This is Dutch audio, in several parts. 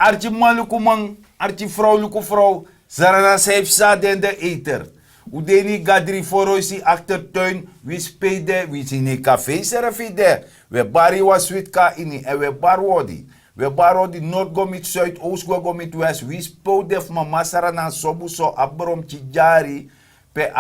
arti maluku man, arti vrouwelijke vrouw, zarana saif sa den de eter. Udeni gadri foroisi achtertuin, wie spede, wie sine café serafide. We bari was witka ini, en we barwodi. We barwodi noord gomit zuid, oost gomit west, wie spodef mama sarana sobuso abrom tijari. Pe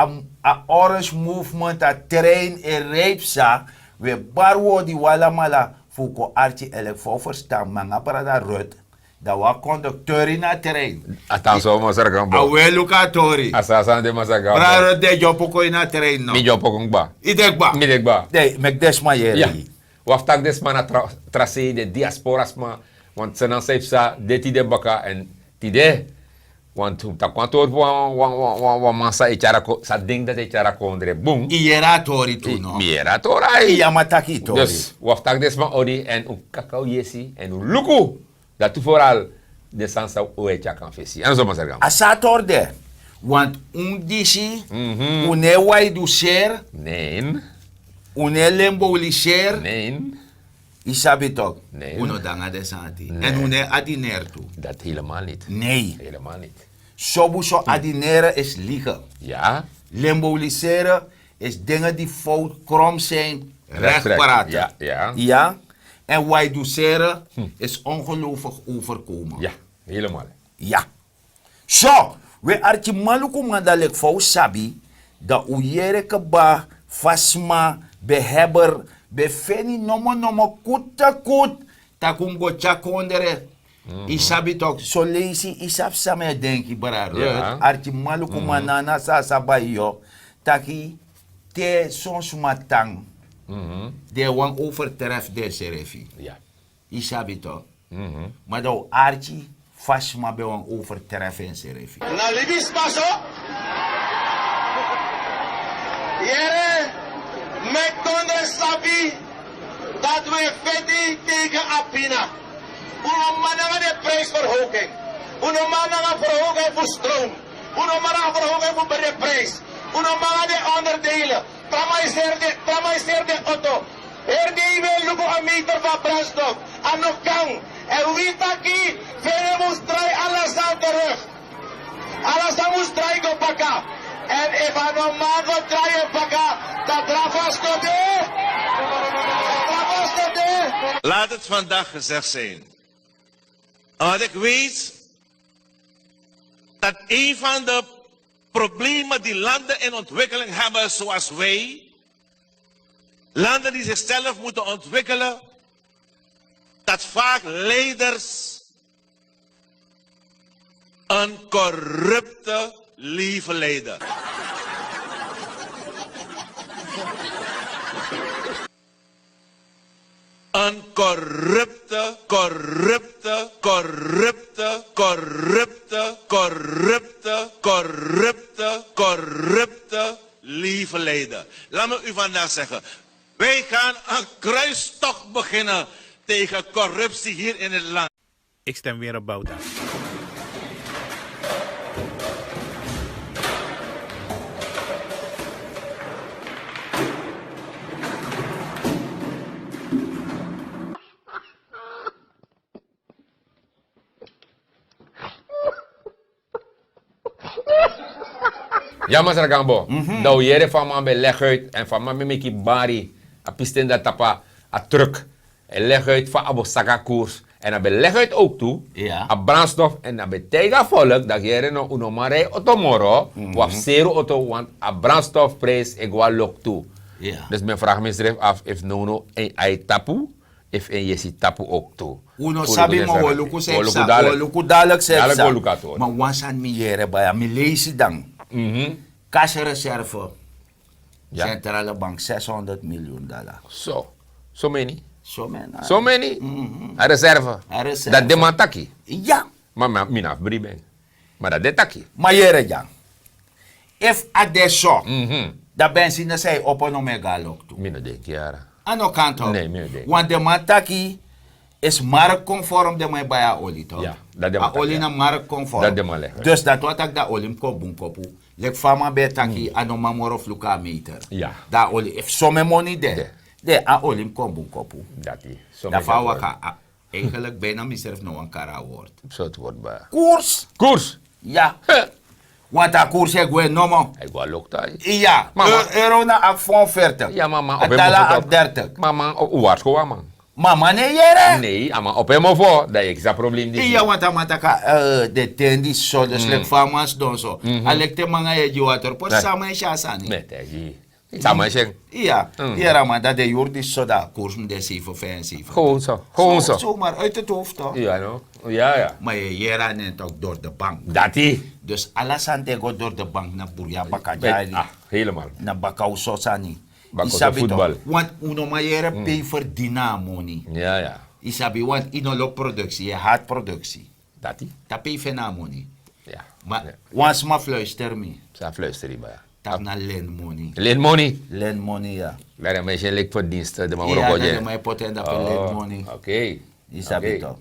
a orange movement, a terrein e reepsa. We barwodi wala mala, fuko arti elek voor verstaan, manga parada rut. Dat was conducteur in het terrein. Attention, Masaragambo. Awe lukatori. Assassin de Masaragambo. Braro de jopoko in het terrein no. Mi jopoko ba. Idekba. Mi dekba. Nee, mek desma yeri. Ja. Waftak desma na tracé de diasporas ma. Want ze dan heeft sa de tide baka en tide. Want ta kwantor wan masa echara sa ding dat echara kondre boom. Iera tori tu no. Miera torai. Iyamataki tori. Dus waftak desma odi en un kakao yesi en un luku. Dat tu vooral de sansa oecha kan fesi. En zo maar zeggen. Asator de. Want disi, une wai du ser, Nee. une lembo li ser, Nee. isabi toch. Nee. Uno danga de santi. Nee. En une adiner tu. Dat helemaal niet. Nee. Helemaal niet. Sobuso adineren is liegen. Ja. Lemboliseren is dingen die fout, krom zijn, recht praten. Ja, ja. Ja? En waiduseren is ongelooflijk overkomen. Ja, helemaal. Ja. Zo, we arti maluku mandalek fau sabi, da uyere keba, fasma, behebber, befeni nomo kuta kut, takungo chakondere. Isabi tok, so lazy isap same denki bararo. Ja. Arti maluku manana sa sabayo, taki te sons matang. De wan overtreft de serefi. Ja. Isabi toch? Maar dat arti vast maar bij wan overtreft in serefi. Na libis paso. Jere, met kondre sabi dat we veti tegen Apina. Uno mannen de prijsverhoging. Uno mannen verhoging voor stroom. Uno mannen verhoging voor de prijs. Uno mannen de onderdelen. Tramaiseer de auto. Herdei we lupo een meter van brandstof. En nog kan. En wie taki, vele moest draaien alles aan terug. Alles aan moest draaien op elkaar. En if I don't man go draaien op elkaar, dat drafas tot de. Drafas tot de. Laat het vandaag gezegd zijn. Want ik weet dat een van de problemen die landen in ontwikkeling hebben zoals wij, landen die zichzelf moeten ontwikkelen, dat vaak leiders een corrupte leven leiden. Een corrupte lieve leiden. Laat me u vandaag zeggen, wij gaan een kruistocht beginnen tegen corruptie hier in het land. Ik stem weer op Bouda. Ja, Masaragambo. Dat we hier van me leg uit en van me meki bari. A pisten dat tapa a truck. En leg uit van abo saka koers. En dan leg uit ook toe. Ja. A brandstof en dan betega volk dat hier no unomare automoro. Waf zero auto want a brandstofprijs ik wel lok toe. Ja. Dus mijn vraag me af if no een ai tapu. If en yesi tapu ook toe. Uno sabi mo woluku sepsa, woluku dalek sepsa. Dalek wolukator. Maar wansan mi yere baya, mi leesi dan. Kasreserve. Ja. Centrale bank $600 miljoen. So many. So man. So many. A reserve. A reserve. Dat de man taki. Ja. Maar mina briben. Maar dat de taki. Maar yere jan. If adesso, da ben si na say op een omega lok toe. Mina denk jara. Ano kanto. Nee, meer denk. Want de man taki is marktconform de man baya olie toch? Ja, dat de A man taki, olie ja. na marktconform. Dat de man leggen. Dus dat wat ik da olie ko bunkopu. Lek fama be taki ano mamoro fluka meter. Ja. Da olie if some money de. De. De a olie ko bunkopu. Dat die. So Da many fa dat waka Eigenlijk bijna mezelf nog een kara-woord. Zo het wordt bij. Koers! Koers. Ja. Want dat koers heb ik noemen. Ik wil ook daar. Ja. Mama. Euro na ak 40. Ja, mama. Het dollar ak 30. Mama, hoe was gewoon, man? Mama, nee, jere. Nee, ama op hem of voor. Dat is dat probleem. Ja, want amataka de tendi so de slek farmers don so. Alekte manga ye jiwater por sama shasani. Met hij. Samen zeggen. Ja, ja, maar dat de jord is zo dat koers met de 7,75. Gewoon zo. Gewoon zo. Zomaar uit het hoofd toch? Ja, no? Ja, ja. Maar je jera neemt ook door de bank. Dat hij. Dus alles aan tego door de bank naar Burja Bakajari. Ah, helemaal. Naar Bakau Sosani. Bakau Isabi voetbal. toch? Want uno maar jere pay voor Dynamo niet. Ja, ja. Isabi, want inolok productie, je haat productie. Dat hij. Dat pay voor namo niet. Ja. Maar, once maar fluister me. Zijn fluisteren bij. Tak na lend money. Lend money. Lend money, ja. Daar een beetje lijkt voor diensten. De man Ja, wordt dat is ook mijn potent dat lend money. Oké. Isabi toch?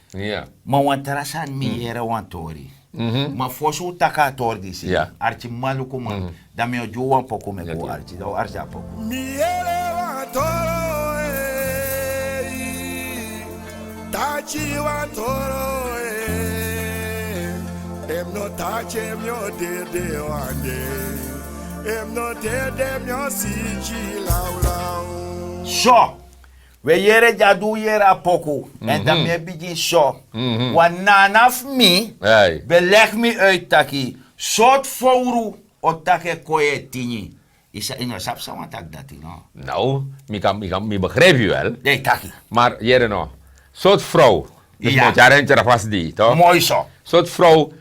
Ja. Maar want trasan mi yere want tori. Maar voor zo taka tori disi. Ja. Archi maluku man. Dan me ojo wan poko me go archi. Dan archi poko. Miele wa toro tachi wa toro em no tachi em yo de wande em no de yo si lau lau. Zo. We yere jadu yere a poko. En dan me begin zo. Want nanaf mi. Hey. Beleg me uit taki. Soort fouru. O take koye tini. Isa ino sap sa want tak dati no. Nou, ik begrijp je wel. Nee taki. Maar jere no. Soort vrouw. Dus Ja. moet je rentje vast die, toch? Mooi zo. Soort vrouw.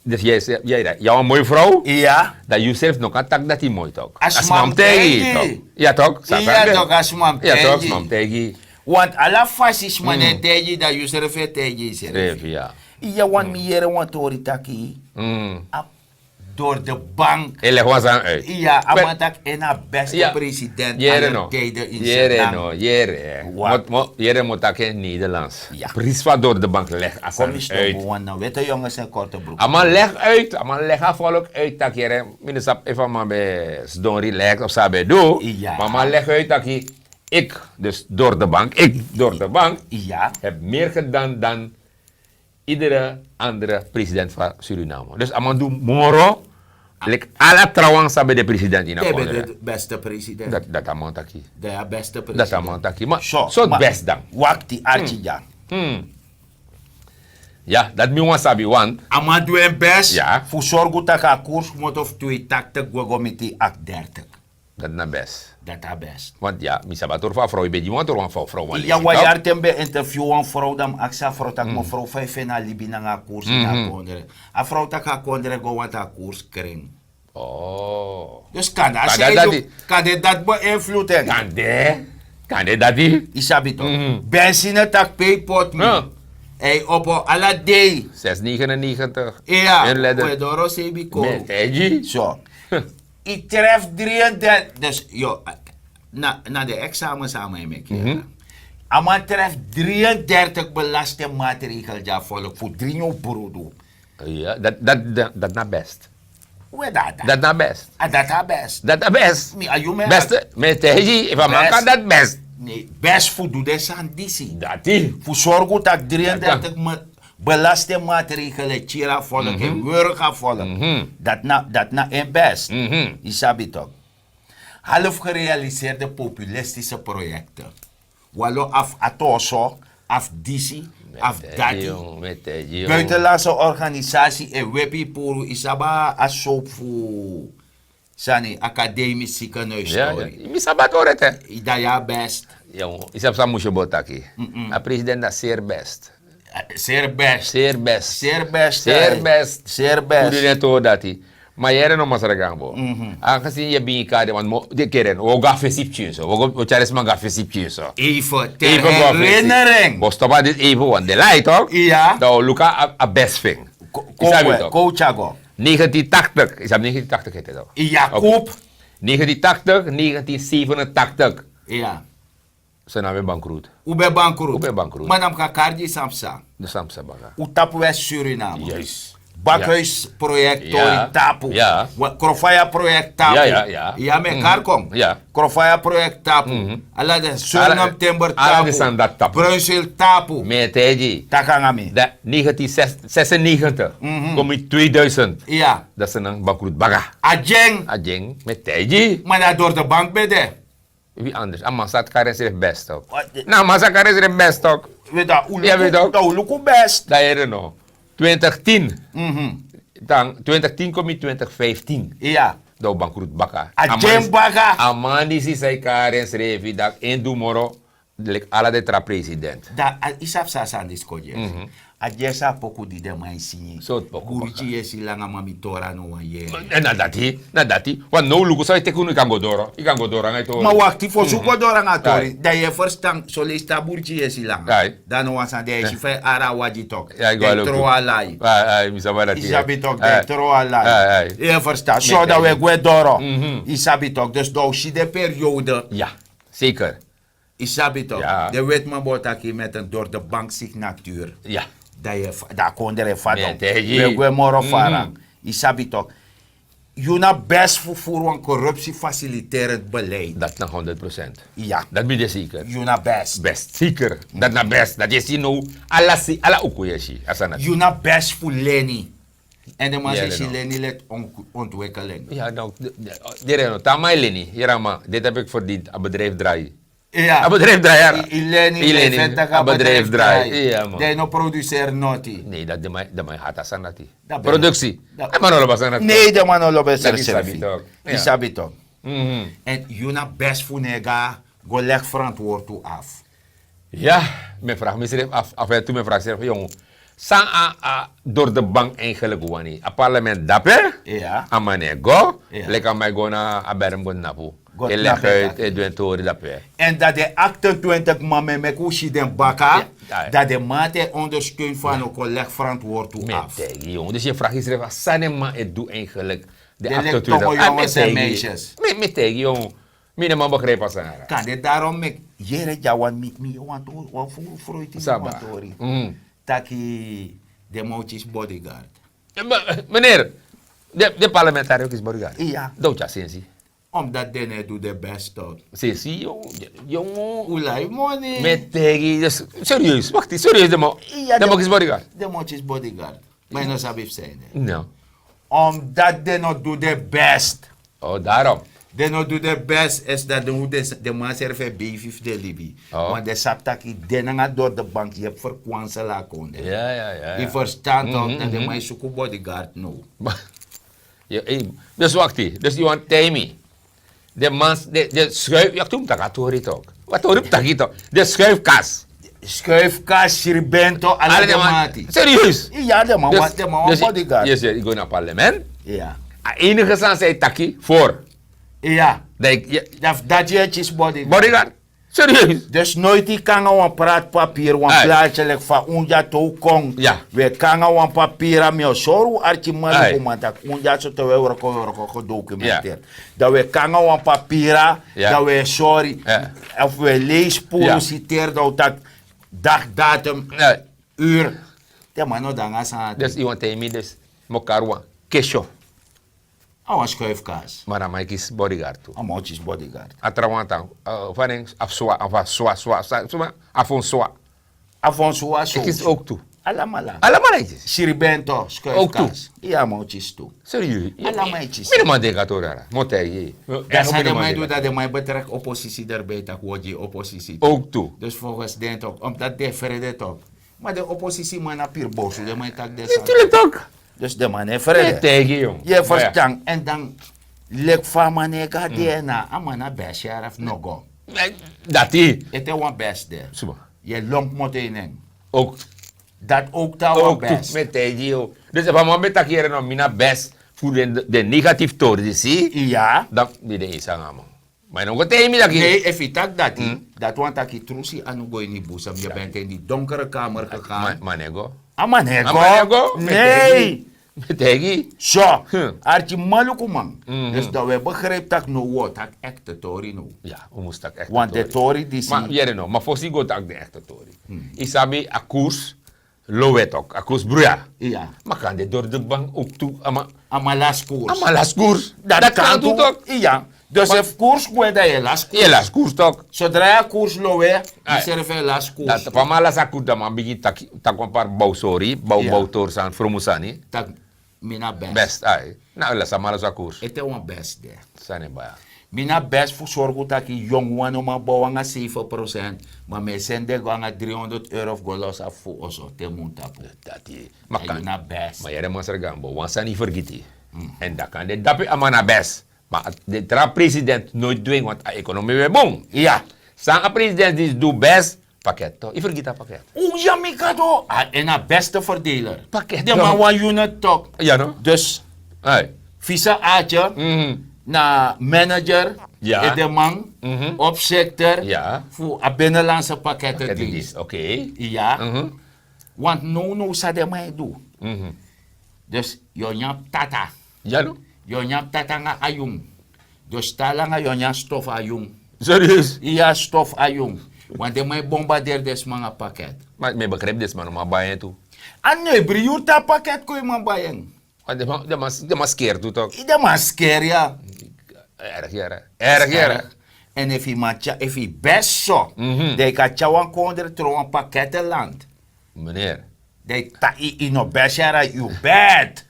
Dus jij een mooie vrouw. Ja. Dat je zelf nog kan tak dat die mooi toch? As mam tegi. toch? Ja toch? Ja toch as mam Ja toch, tegi. mam tegi. Want alla fasis mane teji da you serve teji serve. Ja. Ja want mi yere want tori taki. Door de bank. Hij legt ons aan uit. Ja, amatak en a beste Ja. president Jere aller no. tijden in Jere Suriname. no. Jere. Wat? Jere moet dat in Nederlands. Ja. Precies wat door de bank legt als Kom aan eens uit. toch, want nou weten jongens en korte broek. Aman leg uit, aman leg af volk uit dat jere. Minister even maar bij Don relax of zo bij doe. Ja. Maar man leg uit dat ik, dus door de bank, Ja. heb meer gedaan dan iedere andere president van Suriname. Dus aman doe moro. Like alle trouwens bij de president in Jij bent Akondre. de beste president. Dat aman taki. De beste president. Dat aman taki. Maar Zo, zo maar best dan. Wakti Archija. Ja, dat mi wan sabi want. Ama doen best. Ja. Voor zorgen dat je koers moet of twee takte gwagomiti ak 30. Dat na best. Dat is best. Want ja, mi sabator van vrouw, je want er van vrouw. Ja, wat jaar tembe interview een vrouw dan aksa vrouw tak mo vrouw 5 na libi na nga koers na kondre. A vrouw tak ha kondre go wat a koers kring. Oh. Dus kan dat Kan zeggen, dat joh, kan dit dat beïnvloeden? Kan de dat die? Isabi toch? Benzine tak paypot me. Ja. Hey, op alla day. 699. Ja, In leather. we doro sebi ko. Met Eji. Zo. Ik tref 33. Dus, joh, na de examen samen met je. Ama tref 33 belastingmaatregelen ja volk voor 3 jaar brodo. Ja, dat na best. Hoe dat? Dat na best. Dat is best. Dat na best. Mi ayu me. Best. Met Eji. If man kan dat best. Nee, best voor doe de sandisi. Dat die. Voor zorgen dat 33 belastingmaatregelen tjera volk en wurga volk. Dat na een best. Isabi toch? Half gerealiseerde populistische projecten. Wallo af atoso, af disi, af dati. Met Eji. Buitenlandse organisatie en webi puru isaba asop voor sani academisch ziekenhuis Ja, story. mi sabator het hè. Ida ja best. Jong, is heb samusje botaki. A president dat zeer best. Zeer best. Zeer best. Zeer best. Zeer best. Zeer Hoe doe best. je het dat hij? Maar jij nog maar zeggen bo. Aangezien je bin kade want de keren o gafe sipje zo. O charis man gafe sipje zo. Even ter herinnering. Bo stop dit even want de light toch? Ja. Dat luka a best thing. Isabi toch? Coachago. 1980. Is dat 1980 heet het toch? Jacob. 1980, 1987. Ja. Ze namen bankroet. Ube bankroet. Ube bankroet. Madam Kakarji Samsa. De Samsa baga. Utap West Suriname. Juist. Bakhuisproject Ja. Tori Tapu. Ja. Krofaya project Tapu. Ja. Ja, me karkom. Ja. Krofaya project Tapu. Ala de Suriname Timber Ala de Tapu. Sandat Tapu. Brussel Tapu. Meteji. Takangami. Dat 1996 kom in 2000. Ja. Dat is een bakrut baga. Ajeng. Ajeng, meteji. Maar dat door de bank bede. Wie anders? Amasat Kares is best ook. Wat? Nou, Masa Kares is best ook. Weet dat, Ja, weet ook. dat luku best. Dat is er nog. 2010. Dan 2010 kom in 2015. Ja. Dat bakrut baga. Ajeng baga. Amandi si say Kares revi dat in dumoro. Like ala de tra president. Da isap sa sandis koje. Ajesa poku di de mai sinye. Zo het poku Guruchi yesi langa mami tora no wa ye. En nadati. Want no lugu sa tekunu kan godoro. Ikan godoro ngai to. Maar wacht, voor zoeken door aan atori. Dat je verstand, zo leest dat boertje is lang. Ai. Dan was aan de je fai ara waji tok. Ja, ik wou ook. Tro alai. Ai, misaba dat. Isabi tok, de tro alai. Ai. Je verstand, zo dat we gwe doro. Isabi tok, dus door de periode. Ja, zeker. Isabi tok. Ja. De wet man botaki met een door de bank signatuur. Ja. Dat je, daar kon er even Met doen. die. We gwe moro farang. Isabi tok. Je na best voor een corruptiefaciliterend beleid. Dat na 100%. Ja. Dat ben je zeker. Je na best. Best, zeker. Dat na best. Dat is nou, ala ukuyeshi. Asana. Je na best voor Lenny. En de man Ja, zegt, no. Lenny let ontwikkeling. Ja, nou, direct, tamai leni. Hirama, dit heb ik verdiend. Een bedrijf draaien. Ja. Een bedrijf draaien. Lenny, een bedrijf draaien. Ja, man. De no producer noti. Nee, dat de mij had asanati. Dat ben Productie. dat- En man, basanati. Nee, de man al op Dat het is sabi toch. Ja. Isabi toch. Mhm. En je na best voor nega, go leg verantwoord toe af. Ja, mijn vraag me schreef af en toe mijn vraag schreef, jongen, door de bank eigenlijk wani. A parlement dape, Ja. a mane go, Ja. lekker mij go na a berm go napu. Go E napu, leg uit, ja. e doen tori dape. En dat de 28 man met kushi den baka, Ja. dat de mate ondersteunt van een collega verantwoord toe Met af. tegen, jongen. Dus je vraag is schreef, sanema het doe eigenlijk de De 28. tongen jongens en meisjes. Met tegen, jongen. Mijn man begreep als aan. Kan dit daarom met jere jawan met me want fruit in Saba. tori. Mhm. Taki de moutjes bodyguard. Meneer, de parlementariër is bodyguard. Ja. Doodja, sensi. Omdat dene doet de best tot. Sensi, jongen. Ulai money. Met tegen, dus serieus, wacht eens, serieus, de mo is bodyguard. De moutjes bodyguard. Maar no sabi zijn. No. Omdat de no doet de best. Oh, daarom. De no doet de best is dat de man serve B5 de Libi. Oh. Want de saptaki denanga door de bank je hebt verkwanse la konde. Ja. Je verstaat toch dat de man zoekt bodyguard no. Dus wacht eens, dus je want Timmy. De man, de schuif, ja, toen dat gaat hoor toch. Wat hoor je toch toch? De schuifkas. Schuifkas, Sirbento, alle de mati. Serieus. Ja, de man was de man bodyguard. Je zegt, ik ga naar het parlement. Ja. Enige zin zei taki voor. Ja. Dat Dat je is bodyguard. bodyguard. Serieus. Dus nooit die kan een praatpapier, een Ai. plaatje like van unja to kong. Ja. We kan een papier aan mij zoru archi Ai. man komen dat unja zo te we werken gedocumenteerd. Dat we kan een papier, Ja. dat we sorry, Ja. of we leespoel Ja. citeer dat dag, datum, Nee. uur. De man no dan asa. Dus iemand Timmy, dus mokarwa. Kesho. Een schuifkaas. Maar dan maak ik bodyguard toe. Een moutjes bodyguard. Atrawanta, van afswa, afon swa. Afonso was Ik is ook toe. Alamala. Allemaal netjes. Sirbento, Ook schuifkaas. Ja, moutjes toe. Serieus. Allemaal netjes. Mijn man denkt dat hoor. Motai. Dat zijn de mij doen dat de mij betrekt oppositie daarbij, dat wordt je oppositie. Ook toe. Dus volgens den toch, omdat de vrede toch. Maar de oppositie man op hier boos, de mij tak des. Natuurlijk ook. Dus de man heeft Nee, vrede. tegen jong. Je verstaan en dan lek van man ga DNA, amana best jaar of no go. Dat die. Het is een best there. Suba. Je long moet in. Ook. Dat ook daar een Ook toe. best. Met tegen jong. Dus op een moment dat je nog mina best voor de negatief toren zie, Ja. dan die de is aan man. Maar nog een tegen dat je. Nee, if je tak dat, dat want dat je trusie aan go in die boezem. Je bent in die donkere kamer gegaan. Manego. Amanego? Amanego? Nee. Met tegen. Zo, Huh. arti maluku man. Dus dat we begrijpen dat no wat, dat echte tori no. Ja, we moesten echt. Want de tori die Maar zie... jij no, maar voor zich gaat ook de echte tori. Isabi a koers, Lowe tok, akus bruya. Ja. Maar kan dit door de bank ook toe, Ama last koers. ama las koers. Dat kan toe toch? Ja. Dus if koers gooi dat je last koers. Je las koers toch? Zodra je koers lowe, Ai. je serve last koers. Dat van mala sakuda man begin tak een paar bouwsori, Ja. bouwtoor zijn fromusani. Tak mina best. Best ai. Nou la samala sa koers. Ete wan best de. Sane baya. Mina best voor zorgen dat ik jong wan om bouwen aan 7%. Maar mij zenden gaan aan €300 of golos af voor ons te montapu. Dat die. Maar Maar kan. na best. Maar jij moet er gambo, want ze niet vergeten. En dat kan de dape amana best. Maar de tra president nooit dwingen, want de economie weer bon. Ja. Sang president die doet best pakket toch? Je vergeet dat pakket. Oeh, ja, Mikado. En een beste verdeler. Pakket De toch? man wan unit toch. Ja no? Dus, Ai. visa aatje. Mhm. Na manager. Ja. En de man. Mhm. Opzichter. Ja. Voor een binnenlandse pakketten Pakket dienst. is oké. Ja. Mhm. Want no sa de mij doen. Mhm. Dus, je tata. Ja no? Yonya tata nga ayung. Dus tala nga yonya stof ayung. Serieus? Iya stof ayung. Want de may bombardeer des mga pakket. Maar ik begrijp dit man, maar bij je toe. Ano briur ta pakket ko yung mabayang. Want de maskeer toe toch? Ida masker ya. Erg jaren. Erg jaren. En if hij best zo. De ka chawan konder trouwen pakkettenland. Meneer. De ta ino best jara you bad.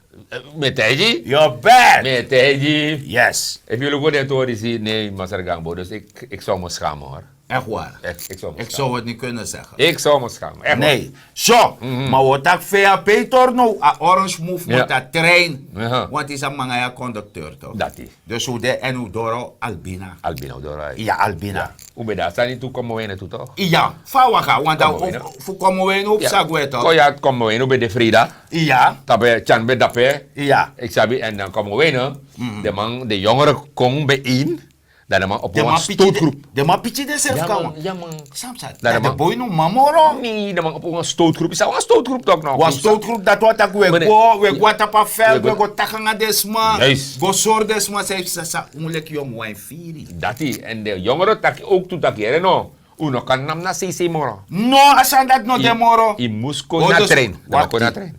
Met hij? You bad. Met hij? Yes. If jullie goed het horen, zie nee, Master Gambo. Dus ik zou me schamen hoor. Echt waar. Ik zou me Ik schamen. zou het niet kunnen zeggen. Ik zou me schamen. Echt waar. Nee. Zo. Maar wat ik VAP torno, a orange movement, Ja. a trein. Ja. Want is een mangaya conducteur toch? Dat is. Dus hoe de en hoe doro Albina. Albino Dorai. Ja, Albina. Hoe ben je daar? Zijn niet toe komen we naartoe toch? Ja, fawaka, want Kom dan maar, voor komen we op Sagwe Ko toch? ja, komen we in. Hoe ben je Frida? Ja, Tabe, Chan be dape. ja. Ik sabi, en dan komen we in. De man, de jongeren komen bijeen. Dan de man op De een man stootgroep. de man pitje de zelf Ja kan. man, ja man. Samsa, Daar dat de man- boy no mamoro. Nee, de man op een stootgroep. Is dat een stootgroep toch nog? Was stootgroep dat wat ik we Meneer- go, we go tapa vel, We we go- go takanga desma. Juist. Go sor desma, zei sa onlek jong wijn firi. Dat is. En de jongeren tak ook toe tak hier, no. Uno kan nam na CC moro. No, asan dat no demoro. I moest ko Oh, na dus- train. Dat wat ko na die- train.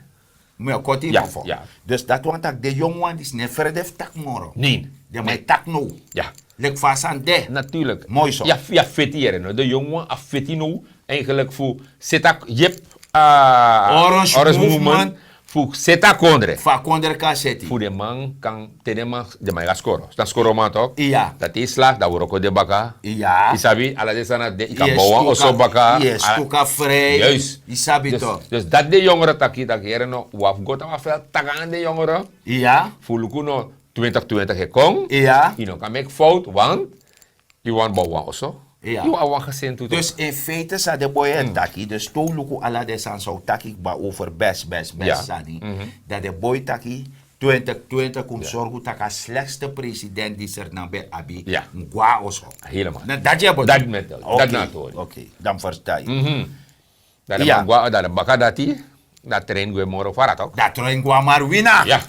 Maar koti Ja, mafo. ja. Dus dat want ik de jong wan is ne verdef tak moro. Nee. De mij tak no. Ja. Lek fasan de. Natuurlijk. Mooi zo. Ja, feti hier, no. De jongen afeti no. Eigenlijk voor setak jep Orange Movement. Voor setak kondre. Fa konder kaseti. Voor de man kan de man de man gaat scoren. Dan scoren man toch? Ja. Dat is slag, dat wordt ook de baka. Ja. Isabi, ala de sana de kan Yes, bouwen of zo baka. Yes, Ala- tuka vrij. Juist. Isabi Dus, toch. dus dat de jongeren taki hier no. Waf gota wa fel tagaan de jongeren. Ja. Voor lukuno 2020 gekong. Ja. Je kan make fout, want je want bouwen of zo. Ja. Je want gezin toe. Dus in feite sa de boy en taki, dus to luku ala de san so taki ba over best Ja. sani. Dat de boy taki 2020 komt zorgen dat de slechtste president die er naar bij abi. Ja. Ngwa of zo. Helemaal. Nou, dat je Dat met dat. Oké, Dat na to. Oké, dan versta je. Dat de Ja. man gwa, dat de baka dati, dat train gue moro fara toch? Dat troin ngwa maar wina. Ja.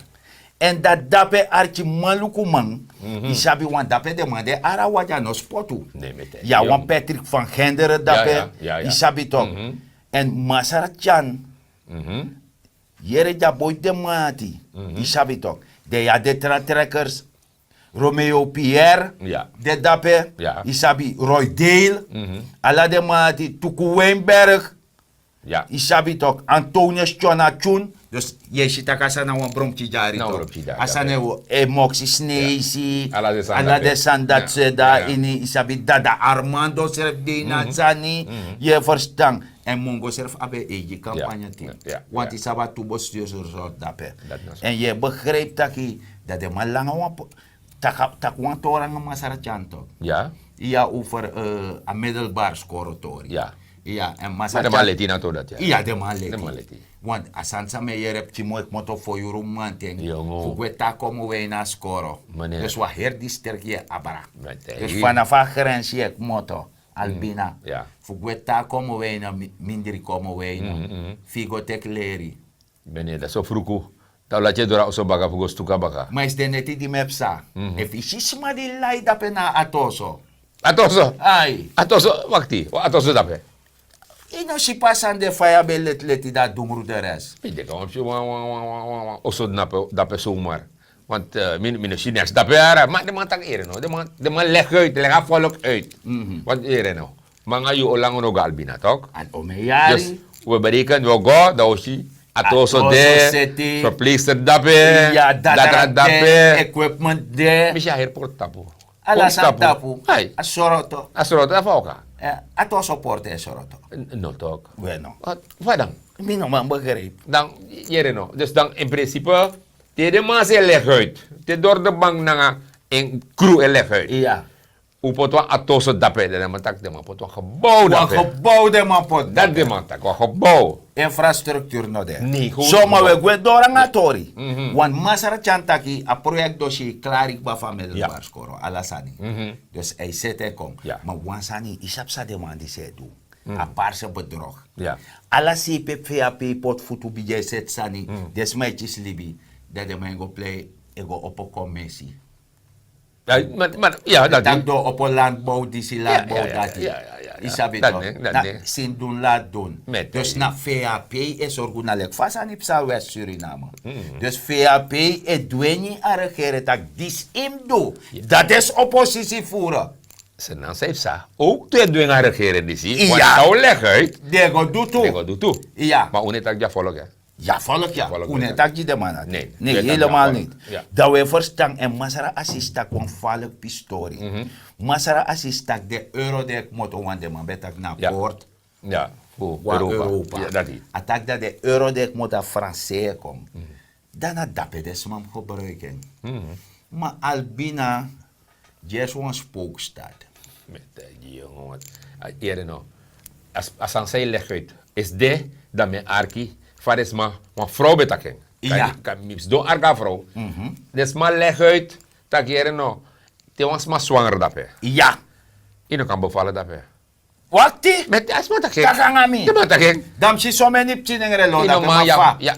En dat dape archi maluku man. Isabi wan dape de man de ara waja no spotu. Nee, met hij. Ja, Jong. wan Patrick van Genderen dape. ja. Isabi toch. En Masara Chan. Jere ja boy de mati. Isabi toch. De ja de trekkers. Romeo Pierre. Ja. De dape. Ja. Isabi Roy Dale. Ala de mati. Tuku Weinberg. Ja. Isabi toch. Antonius Chonachun. Dus je ziet dat na wan bromchi jari Na toch. bromchi jari, Asane ja. wo Moxie Sneezy. Ala de Sandat, Ala de hè. Sandat Ja. da Ja. ini Isabi Dada Armando serf de Nazani. Je verstand. En Mongo serf abe eji campagne team. Ja. Want Ja. Isaba tubo stuurs zo dape. Dat is zo. En je begrijpt dat de man lange wan tak wan torang masara chanto. Ja. Ja over een middelbaar scoratorie. Ja. Ja, en Maar masara de man leti na to dat ja. ja, de man leti. De man leti. Want asansa me je hebt timo ik moto voor je romanting. Jongen. Fugweta komen we na scoro. Meneer. Dus wat her die sterk je abara. Met hij. Dus vanaf een grens je moto. Albina. Ja. Fugweta komen we na minderi komen we na. Figo tek leri. Meneer, dat is zo vroeg. Dat laat je door zo baka voor stuka baka. Maar is de neti di mepsa. If isisma di lai dape na atoso. Atoso. Ai. Atoso, wacht die. Atoso dape. Ino si pasan de faya belet dat dungru de rest. Pide ka op je osod na dape zomaar. Want min Chinees dape ara, maar de man tak ere no. De man leg uit, leg af volk uit. Want ere no. Mga yu olang no galbina tok. An omeyari. Dus we berekenen we go da oshi atoso de verpleegster dape. Ja, data de, dape. equipment de. Misha airport tapu. Alasan tapu. Hai. Asoroto. Asrot da foka. Ato soporte asoroto. No tok. Bueno. Wat dan? Mino man begreep. Dan, jere no. Dus dan in principe, te de man se leg uit. Te door de bank na een crew leg uit. Ja. U pot wa atoso dape, de man tak de man pot wa gebouw Wat dape. gebouw de man pot. Dat de man tak, wa gebouw. Infrastructuur no de. Nee, goed. Soma we gwe dora nga tori. Want masara chantaki a project dosi klarik ba family Ja. barskoro alasani. Dus hij zet hij kom. Ja. Maar wansani isap sa de man die ze doen. A paarse bedrog. Ja. Ala si pe VAP pot futu bijay set sani. Des meisjes libi. Dat de man go play ego op commissie. Ja, maar ja, dat Tak ding. do op een landbouw, die si landbouw ja, dat ja. Isabi Dat toch? ding, dat Na ding. sin doen laat doen. Met Dus die. na VAP is organisatie vast aan Ipsa West Suriname. Dus VAP is dwenye a regeren dat dis im do. Dat is oppositie voeren. Ze dan zegt sa. Ook te doen aan regeren die zie. Want Ja. nou leg uit. Dego doe Ik toe. doe toe. Ja. Maar unet tak ja volk hè. Ja, volk ja. Volk, Hoe ja. net dat je de man had. Nee, Nee, dat helemaal ja, niet. ja. Dat we verstaan en masara assista kon valk pistori. Masara assista de euro de moto wan de man betak na Ja. poort. Ja. Hoe Wa Europa. Ja, dat die. Attack dat de euro de motor Français kom. Daarna dappen des man gebruiken. Maar Albina, just one spookstad. Met die jongen. Want eerder nou. Als aan zij leg uit. Is de dat mijn arki. Varis maar vrouw betaken. Ja. Kan mips do arka vrouw. Dus maar leg uit. Tak eerder nou. Te was maar zwanger dape. Ja. Je kan bevallen dape. Wakti? Met as maar taken. Kakangami. De man taken. Dam si so many pching relo Je dat maar ma ja. fa. Ja.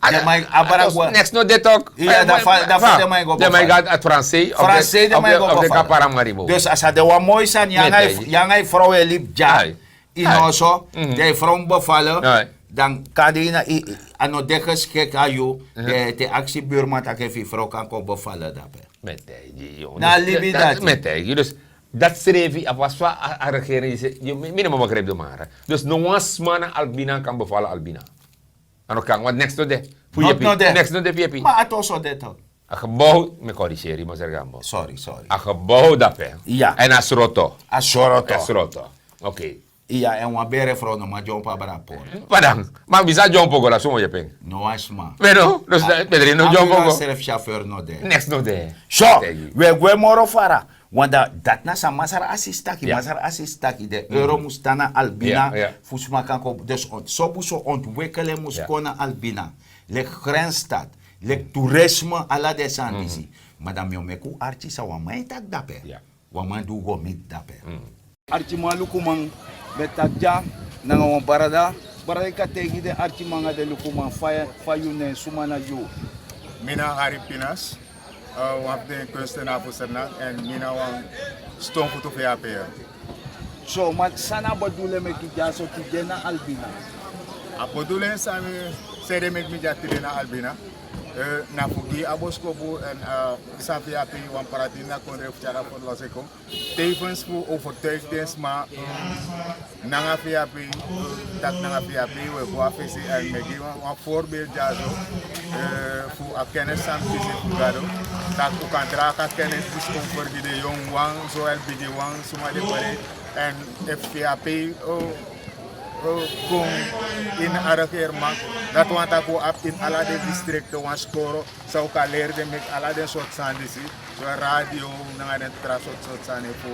De mai abaragwa. Next no de talk. Ja, da fa de mai go De mij bevallen. gaat het Fransai. Français de mai go Op de bevallen. Kaparamaribo. Dus als de wa mooi zijn, jangai vrouw elip ja. Ai. Inoso, de vrouw bevallen. Ai. Dan kan die ano dekes kek ayu de actie buurman dat even vrouw kan komen bevallen daarbij. Met die jongen. Na libi dat. Met die. Dus dat schreef je, was wat a regering, je minimum begreep de maar. Dus no was man Albina kan bevallen Albina. En ook kan, want next to de. Next to de VP. Maar het was zo dit ook. A gebouw, me corrigeren, maar zeg gambo. Sorry. A gebouw dat pe. Ja. En a sroto. Asoroto. A sroto. Oké. Ja, en wa bere vrouw no ma jompa barapor. Padang. Maar bisa jompo gola sumo je peng. No asma. Pero, dus pedri no jompo go. Self chauffeur no de. Next no de. So, we gwe moro fara. Wanda dat na sa masar assistaki, Ja. masar assistaki de euro mustana albina Ja. fusma kan ko dus so buso ontwikkelen muskona albina. Le grensstad, le toerisme ala de sandisi. Madame yo meku archi sa wa mai tak dape. Ja. Wa man du go mit dape. Archi malukumang betakja nanga wa barada ka tegi de archi manga de lukumang fayune sumana ju. Mina Harry Pinas, want de kunstenaar voor Sernang en mina wang stoomfoto voor JPR. So, maar sana badule me ki jaso ki dena albina. A bedoeling sami sede mek mi jatile na Albina. Na fugi aboskobu en sa VAP wan paratina kon ref chara voor loseko. Tevens voor overtuigdens maar nanga VAP dat nanga VAP we go afisi en megi wan voorbeeld jaso voor a kennis aan visie fugado. Dat ook kan draken kennis dus over de jong wang zo el bigi wang suma de pare en FVAP kung in araker mak dat want ako up in ala de district wan skoro sa ka leer de met ala de sort sandisi so radio nga den trasot sort sane po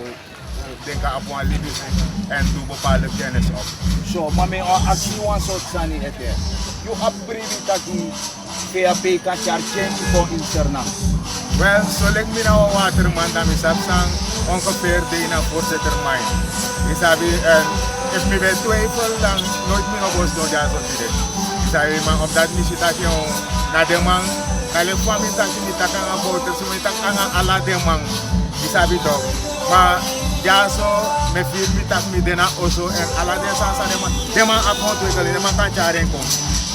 denka apwan libis en do bepaalde kennis op. So, mami o aksi wan sot sani ete. You upgrade taki VAP ka charge ko in Sernang. Well, so like me na water man dami sapsang ongeveer de na forse termijn. Isabi en if me ben twijfel dan nooit meer op ons doen ja zo dire. Isabi man op dat missie dat je na de man Kale fami taki mi takanga boter so mi takanga ala de man. Isabi to. Ma jaso me feel mi tak mi dena oso en ala de sansa de man account we kale de man kan charen ko.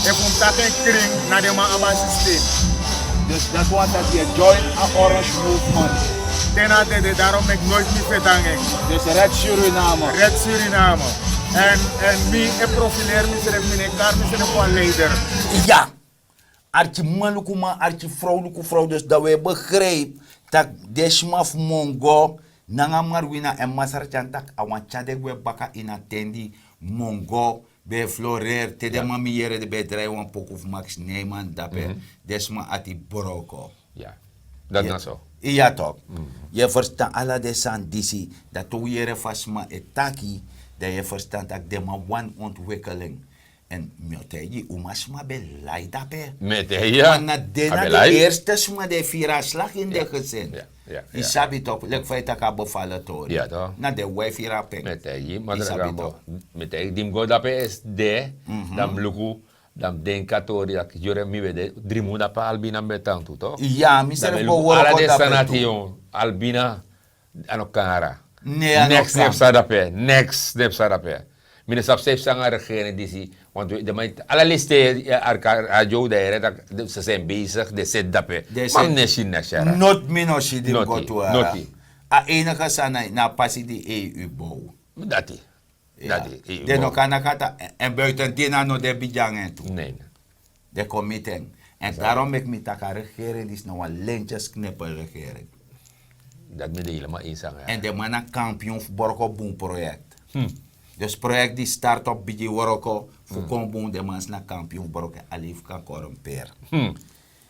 E kum taken kring na de man aba system. Dus dat was dat je join a Orange Movement. Tena de daarom ik nooit mi fetange. Dus Red Suriname. Red Suriname. En mi e profileer mi seref mi ne kar mi seref een leider. Ja. Archie mannelijke man, archie vrouwelijke vrouw. Dus dat wij begrijpen dat desmaf mongo nanga marwina en masarchantak awan chadek we baka in attendi mongo be florer te de mami yere de bedrijf wan pok of Max Neyman dape desma ati boroko. Ja, dat nou zo. Ja toch. Je verstaat alle desan disi dat to yere fasma etaki dat je verstaat dat de ma wan ontwikkeling. En mioteji umasma be laida pe. Met ja. Na de eerste sma de vira slag in de gezin. Ja. Isabi toch, lek feit dat ka bevallen tori. Ja toch. Na de wij vira pe. Met je, maar dat gaan we. Met je, dim go dape is de, dan luku, dan denka tori dat jure mi wede drimu da pa albina betan tu toch? Ja, mister bo woro ala ko de dape. sanation albina anokara. Nee, Next step sadape. Next step sadape. Mine sap safe sanga regering disi, want de alle liste radio daar dat ze zijn bezig, de zit dape. Maar neshi nashara. Not minoshi dim go to. Noti. A enige sana na passie die EU bouw. Dati. Dati. De no kana kata en buiten dina no de bijangen toe. Nee. De committing. En daarom ik met de regering is nou een lintjes knippen regering. Dat me de helemaal eens aan. En de mannen kampioen voor Borgo Boom project. Dus project die start op bij Woroko voor Komboen de mans naar kampioen Borgo Alif kan corrumperen.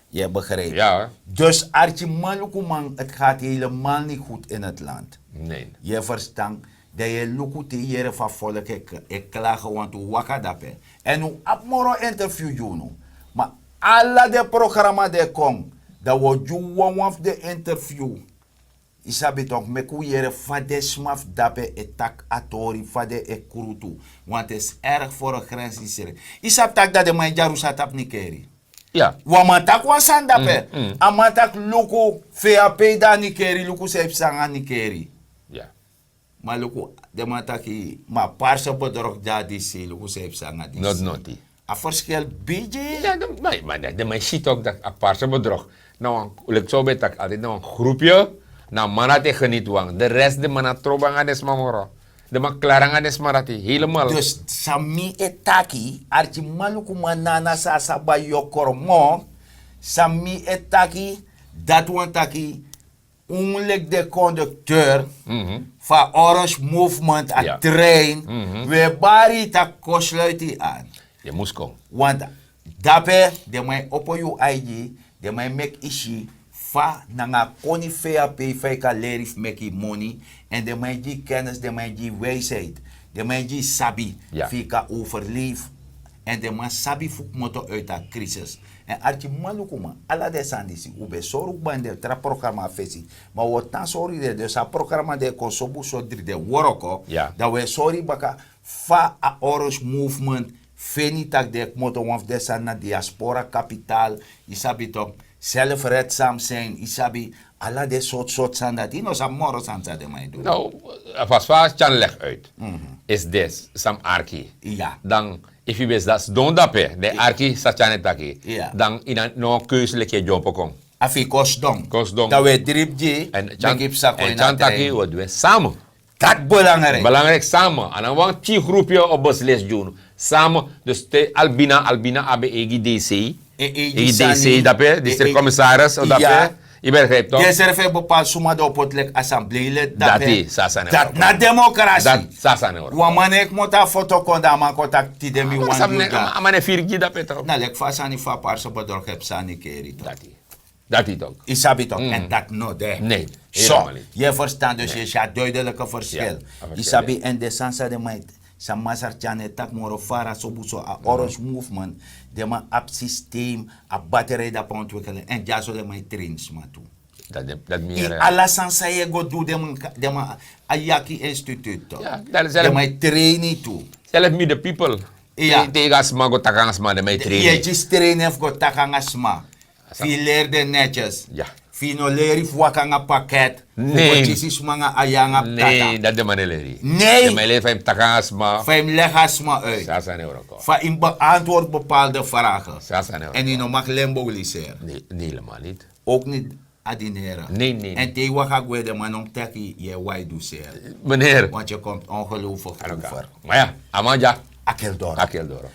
Je begrijpt. Ja. Dus Archie Malukuman, het gaat helemaal niet goed in het land. Nee. Je verstand dat je lukt hier van volk ik klagen want u wakadape. En u apmoro interview juno. Maar alle de programma de kom, dat wordt ju one of the interview. Isabi toch me kujere fade smaf dape etak atori fade e kurutu. Want het is erg voor een grens hier. Isab tak dat de mijn jarusa tap nikeri. Ja. Wamatak wasan dape. Amatak luku VAP da nikeri, luku seip sanga nikeri. Ja. Maar luku de mataki ma parse bedrog jadi si luku seip sanga disi. Not noti. A verschil BJ. Ja, maar de mijn shit ook dat aparte bedrog. Nou, ik zo bet dat altijd nou een groepje. Nou, mana te geniet wang. De rest de mana trobang ades mamoro. De ma klarang ades marati. Helemaal. Dus sami etaki, archi maluku manana sa saba yokormo, sami etaki, dat wan taki, onlek de conducteur, van Orange Movement a train, we bari ta kosluiti aan. Je moest komen. Want dape, de mij opo yu IG, de mij mek ishi, fa nanga koni VAP feka lerif meki money en de mij die kennis, de mij die wijsheid, de mij die sabi fika overleef en de man sabi fuk moto uit de crisis. En archi malukuma ala de sandisi ube soru bande tra programma fesi maar wat dan sorry de dus a programma de kosobu so de woroko dat we sorry baka fa a Orange Movement feni tak de moto of de sana diaspora kapitaal isabi toch zelfredzaam zijn, isabi, alla de soort zijn dat die nog zijn morgen zijn de mij doen. Nou, als vaas Chan leg uit, is des, sam arki. Ja. Dan, if je best dat don dape, de arki sa Chan taki. Ja. Dan in een no keuze leke jompo kom. Afi kosdong. Kosdong. Dat we drip je, en Chan taki, wat we samen. Dat belangrijk. Belangrijk samen. En dan want die groepje op beslis doen. Samen, dus de Albina abe egi DC. EDC, dape, districtcommissaris, dape. Je begrijpt toch? Je zegt bepaald suma de opotelijk assembleelid, dape. Dat na democratie. Dat sasane hoor. Wamane ik moet een foto konda man contact die demi wan yuga. Amane firgi dape toch? Na lek fasani fa parse bedorg heb sani keri toch? Dat is toch? Isabi toch? En dat no de. Nee. Zo, je verstaat dus je gaat duidelijke verschil. Isabi en de sansa de meid. Samasar chane tak moro fara sobuso a Orange Movement de ma app systeem a batterij da ontwikkelen en ja zo de ma trains ma toe. Dat meer. Alla sansa je go do de ma Ayaki Instituut. Ja, dat is de ma training toe. Zelf me the people. Ja. Tegas ma go takangas ma de ma training. Je just trainen go takangas ma. Fileerde netjes. Ja. Finoleri fuwaka pakket. Nee. Precies mga ayanga Nee, tata. dat de maneleri. Nee. De maneleri van takas ma. Fa hem legas ma uit. 6 euro ko. Fa in beantwoord bepaalde vragen. 6 euro. En in mag lembogliseer. Nee, helemaal niet. Ook niet adineren. Nee. En te waka gwede man om teki je wai du seer. Meneer. Want je komt ongelooflijk over. Maar ja, Amanja. Akeldor. Akeldoro.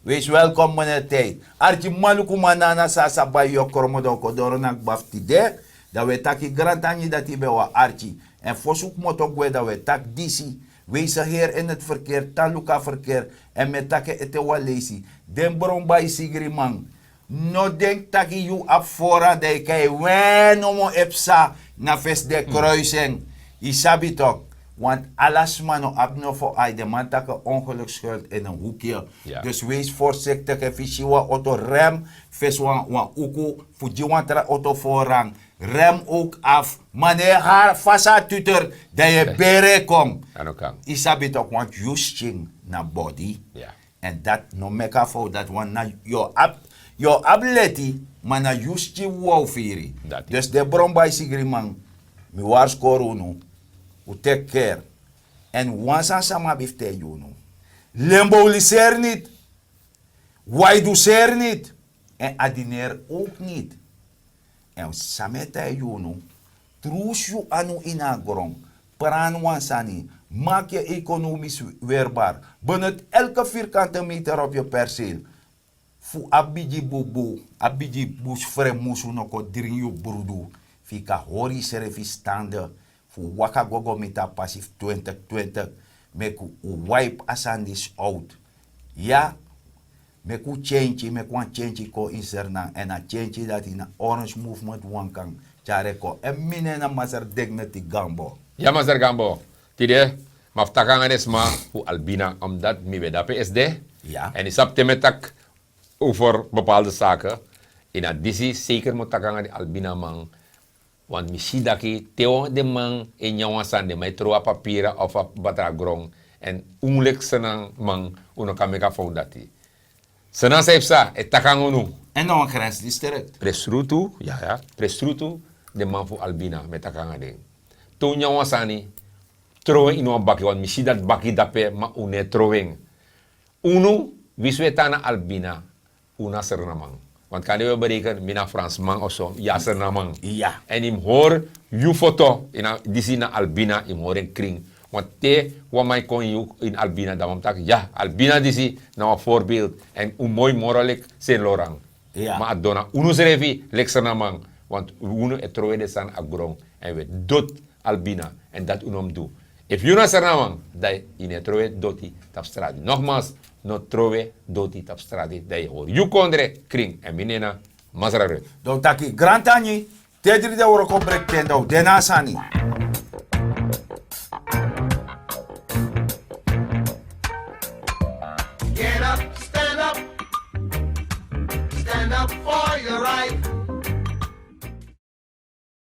Wees welkom meneer Tijd. Archie maluku manana sasa bij je kromodo kodoro nak baftide. Dat we taki grantani dat die bewa Archie. En voorzoek moto gwe dat we tak disi. Wees er heer in het verkeer, taluka verkeer. En met takke ete walesi. Den bron bij sigri man. No denk taki you up fora de kai wen omo epsa na fest de kruising. Isabi toch. Want alles man abno voor ai de man takke ongeluk schuld in een hoekje. Ja. Dus wees voorzichtig en fishiwa auto rem. Fes wan uku fujiwan tra auto voorrang. Rem ook af. Wanneer haar fasa tutor dat je bere kom. Ano kan. Isabi toch want you sting na body. Ja. En dat no meka for dat one na your ability man na you sting wow firi. Dat is. Dus de bron bij sigri man. Mi wars korunu. U take care. En wansa sama bifte juno. Lemboliseer niet. Waiduseer niet. En adineer ook niet. En sameta juno. Truus je anu inagron. Pran wansani. Maak je economisch weerbaar. Benut elke vierkante meter op je perceel. Fu abiji bubu. Abiji bush fremusu no ko drinju brudu. Fika hori serefi stande. Fu waka gogo mita passief 2020. Meku wipe asandis out. Ja. Meku change. Meku wan change ko inserna. En a change dat in a orange movement wankang. Chareko. En mine na mazar dignity gambo. Ja, Master Gambo. Tide, maftakangan esma fu Albina, omdat mi weet dat PSD. Ja. En is op temetak over bepaalde zaken. In additie, zeker moet takangan die Albina man. Want misschien dat je teo de man in jouw sande, maar troa papieren of batragrong. En ongeluk senang man, uno kan meka fout dat die. Senang seipsa, et takangan nu. En nog een grensdistrict. Presrutu, ja, presrutu, de man voor Albina, met takangan ding. Toen jouw sani, troe in een bakje, want misschien dat bakje dape, maar une troeng. Uno, wiswetana Albina, una sernamang. Want kan je berekenen, mina Fransman of zo, ja sernamang. Ja. En im hoor, je foto, die zien naar Albina, im hoor een kring. Want te, wat mij kon je in Albina, dan moet ik ja, Albina die zie, nou een voorbeeld. En hoe mooi moralik zijn lorang. Ja. Maar adona, uno schreef, leksernamang. Want uno het troe de san agrong. En we dood Albina. En dat unom doe. If you not sernamang, dat in het troe doti tap stradi. Nogmaals, no troe doti tap stradi. Dat je hoor. You kondre kring. En minena, mazarare. Donc taki grantani, tedri de oro kombrek tendo, denasani. Get up, stand up for your right.